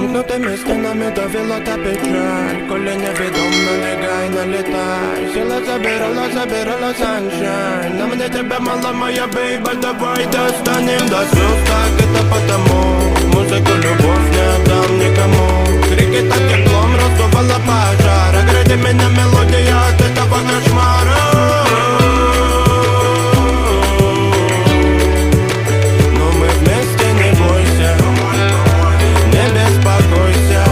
Замкнутыми стенами давила та печаль, коли невідомо лягай, налетай. Сила забирала sunshine. На мне тебя мало, моя бейба, давай достанем до слез. Так это потому, музыку любовь не отдам никому. Крики так теплом раздувала пожар, огради меня мелодия от этого кошмара. Но мы вместе, не бойся, не беспокойся.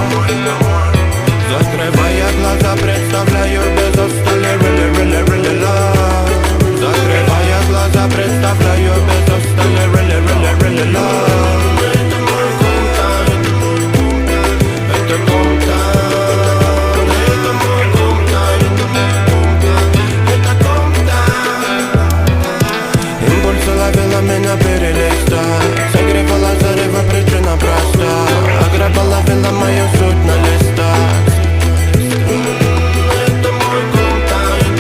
Закрывая глаза, представляю без устали really, really, really love. Закрывая глаза, представляю без устали really, really, really love. Это мой кумтан, это кумтан, это мой кумтан, это кумтан. Импульсы ловила меня перелистать, согревала зарево, причина проста. Ограбала, вела мою суть на листах. Это мой кумтан,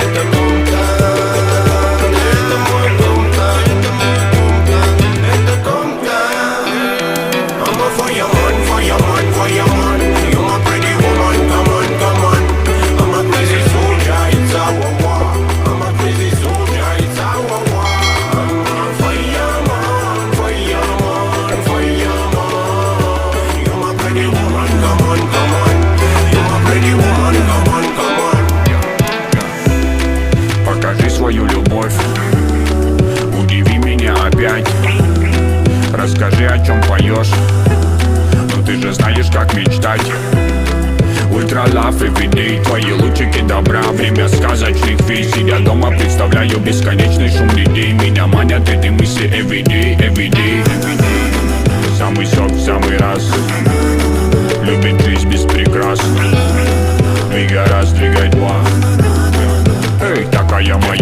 это кумтан, это мой кумтан, это кумтан. I'm a fireman, fireman, fireman. You're my pretty woman, come on, come on. I'm a crazy soldier, it's our war. I'm a crazy soldier, it's our war. I'm a fireman, fireman, fireman. You're my pretty woman, come on, come on. You're my pretty woman, come on, come on. Покажи свою любовь, удиви меня опять. Расскажи, о чем поешь, ну ты же знаешь, как мечтать. Ультра лав everyday, твои лучики добра, время сказочных фей. Сидя дома, представляю бесконечный шум людей. Меня манят эти мысли everyday, everyday. Самый сок в самый раз, любит жизнь без прикрас. Двигай раз, двигай два. Эй, такая моя